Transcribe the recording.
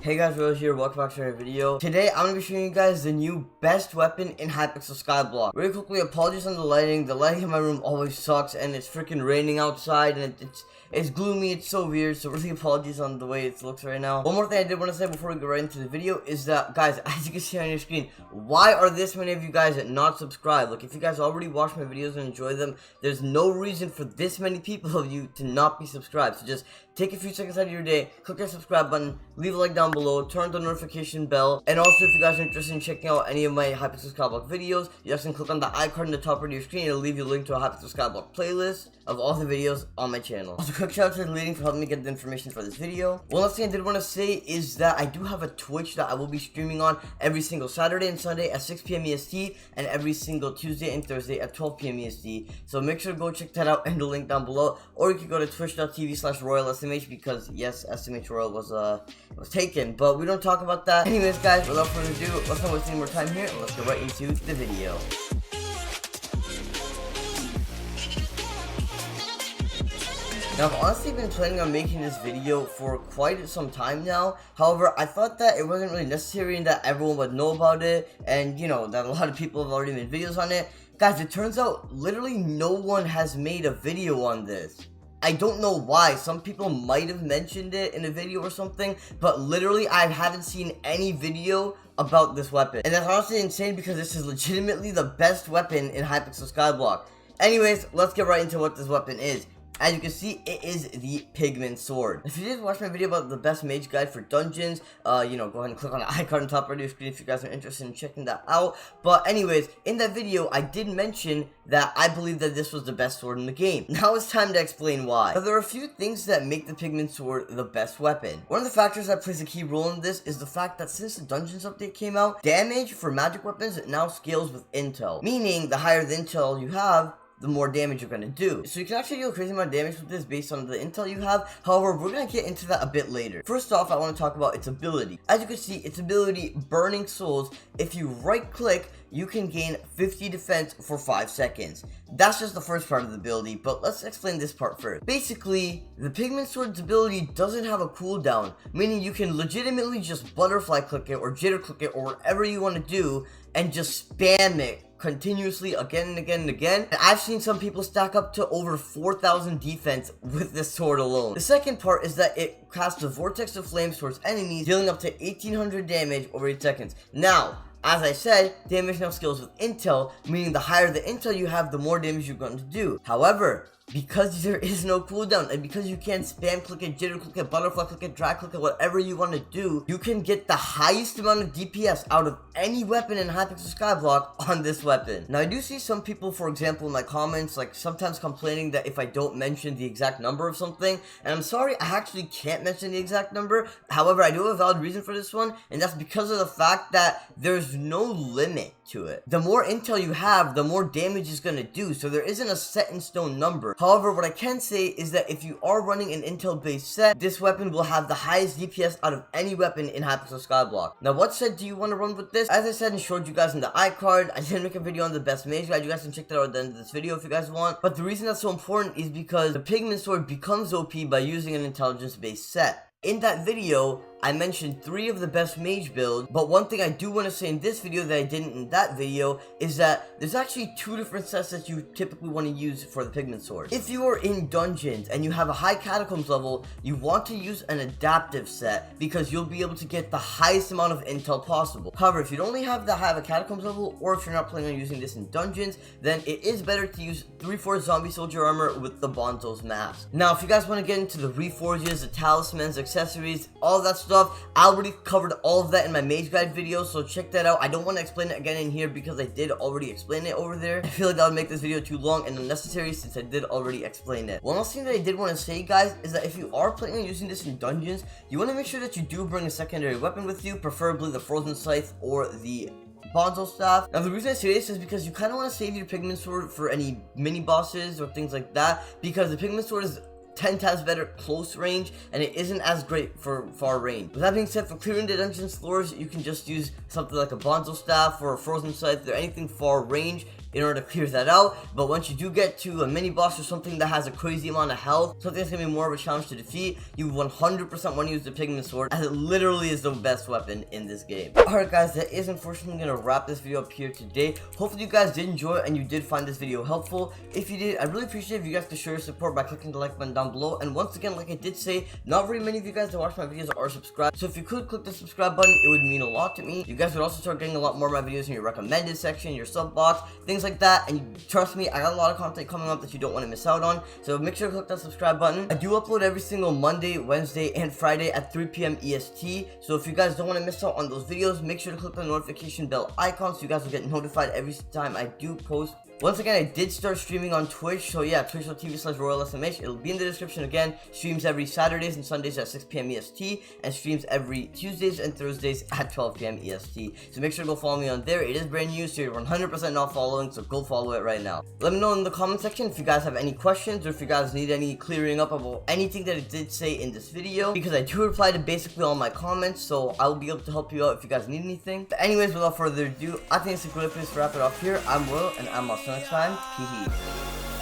Hey guys, Will here, welcome back to another video. Today, I'm going to be showing you guys the new best weapon in Hypixel Skyblock. Really quickly, apologies on the lighting. The lighting in my room always sucks, and it's freaking raining outside, and it's gloomy, it's so weird, so really apologies on the way it looks right now. One more thing I did want to say before we get right into the video is that, guys, as you can see on your screen, why are this many of you guys not subscribed? Look, if you guys already watch my videos and enjoy them, there's no reason for this many people of you to not be subscribed. So just take a few seconds out of your day, click that subscribe button, leave a like down below, turn on the notification bell, and also if you guys are interested in checking out any of my Hypixel Skyblock videos, you guys can click on the icon in the top right of your screen and it'll leave you a link to a Hypixel Skyblock playlist of all the videos on my channel. Also, quick shout out to the leading for helping me get the information for this video. One last thing I did want to say is that I do have a Twitch that I will be streaming on every single Saturday and Sunday at 6 p.m. EST and every single Tuesday and Thursday at 12 p.m. EST. So make sure to go check that out in the link down below, or you can go to twitch.tv/royal.smh because yes, smhroyal was taken, but we don't talk about that. Anyways, guys, without further ado, let's not waste any more time here and let's get right into the video. Now, I've honestly been planning on making this video for quite some time now. However, I thought that it wasn't really necessary and that everyone would know about it, and you know, that a lot of people have already made videos on it. Guys, it turns out literally no one has made a video on this. I don't know why. Some people might have mentioned it in a video or something, but literally I haven't seen any video about this weapon. And that's honestly insane because this is legitimately the best weapon in Hypixel Skyblock. Anyways, let's get right into what this weapon is. As you can see, it is the Pigment Sword. If you did watch my video about the best mage guide for dungeons, go ahead and click on the icon on top right of your screen if you guys are interested in checking that out. But anyways, in that video, I did mention that I believe that this was the best sword in the game. Now it's time to explain why. Now, there are a few things that make the Pigment Sword the best weapon. One of the factors that plays a key role in this is the fact that since the Dungeons update came out, damage for magic weapons now scales with intel. Meaning, the higher the intel you have, the more damage you're gonna do. So you can actually do a crazy amount of damage with this based on the intel you have. However, we're gonna get into that a bit later. First off, I want to talk about its ability. As you can see, its ability, Burning Souls, if you right click, you can gain 50 defense for 5 seconds. That's just the first part of the ability, but let's explain this part first. Basically, the Pigment Sword's ability doesn't have a cooldown, meaning you can legitimately just butterfly click it or jitter click it or whatever you want to do and just spam it continuously again and again and again. And I've seen some people stack up to over 4,000 defense with this sword alone. The second part is that it casts a vortex of flames towards enemies, dealing up to 1,800 damage over 8 seconds. Now, as I said, damage now scales with intel, meaning the higher the intel you have, the more damage you're going to do. However, because there is no cooldown and because you can't spam click it, jitter click it, butterfly click it, drag click it, whatever you want to do, you can get the highest amount of DPS out of any weapon in Hypixel Skyblock on this weapon. Now, I do see some people, for example, in my comments, like sometimes complaining that if I don't mention the exact number of something, and I'm sorry, I actually can't mention the exact number. However, I do have a valid reason for this one, and that's because of the fact that there's no limit to it. The more intel you have, the more damage it's going to do, so there isn't a set in stone number. However, what I can say is that if you are running an intel based set, this weapon will have the highest DPS out of any weapon in Hypixel Skyblock. Now, what set do you want to run with this? As I said and showed you guys in the iCard, I did make a video on the best mage guide. You guys can check that out at the end of this video if you guys want. But the reason that's so important is because the Pigment Sword becomes OP by using an intelligence based set. In that video, I mentioned 3 of the best mage builds, but one thing I do want to say in this video that I didn't in that video is that there's actually 2 different sets that you typically want to use for the Pigment Sword. If you are in dungeons and you have a high catacombs level, you want to use an adaptive set because you'll be able to get the highest amount of intel possible. However, if you only have the high of a catacombs level, or if you're not planning on using this in dungeons, then it is better to use 3/4 zombie soldier armor with the Bonzo's mask. Now, if you guys want to get into the reforges, the talismans, accessories, all that stuff, I already covered all of that in my mage guide video, so check that out. I don't want to explain it again in here because I did already explain it over there. I feel like that would make this video too long and unnecessary since I did already explain it. One last thing that I did want to say, guys, is that if you are planning on using this in dungeons, you want to make sure that you do bring a secondary weapon with you, preferably the Frozen Scythe or the Bonzo staff. Now, the reason I say this is because you kind of want to save your Pigment Sword for any mini bosses or things like that, because the Pigment Sword is 10 times better close range, and it isn't as great for far range. With that being said, for clearing the dungeons floors, you can just use something like a Bonzo staff or a Frozen Scythe or anything far range, in order to clear that out. But once you do get to a mini boss or something that has a crazy amount of health, something that's gonna be more of a challenge to defeat, you 100% want to use the pigment sword, as it literally is the best weapon in this game. Alright guys, that is unfortunately gonna wrap this video up here today. Hopefully you guys did enjoy it and you did find this video helpful. If you did, I'd really appreciate if you guys could show your support by clicking the like button down below. And once again, like I did say, not very many of you guys that watch my videos are subscribed, so if you could click the subscribe button, it would mean a lot to me. You guys would also start getting a lot more of my videos in your recommended section, your sub box, things like that. And trust me, I got a lot of content coming up that you don't want to miss out on, so make sure to click that subscribe button. I do upload every single Monday, Wednesday, and Friday at 3 p.m. EST, so if you guys don't want to miss out on those videos, make sure to click the notification bell icon so you guys will get notified every time I do post. Once again, I did start streaming on Twitch, so yeah, twitch.tv/royalsmh. It'll be in the description again. Streams every Saturdays and Sundays at 6 p.m. EST, and streams every Tuesdays and Thursdays at 12 p.m. EST. So make sure to go follow me on there. It is brand new, so you're 100% not following, so go follow it right now. Let me know in the comment section if you guys have any questions, or if you guys need any clearing up about anything that I did say in this video, because I do reply to basically all my comments, so I'll be able to help you out if you guys need anything. But anyways, without further ado, I think it's a great place to wrap it off here. I'm Will, and I'm off. Till next time, peace.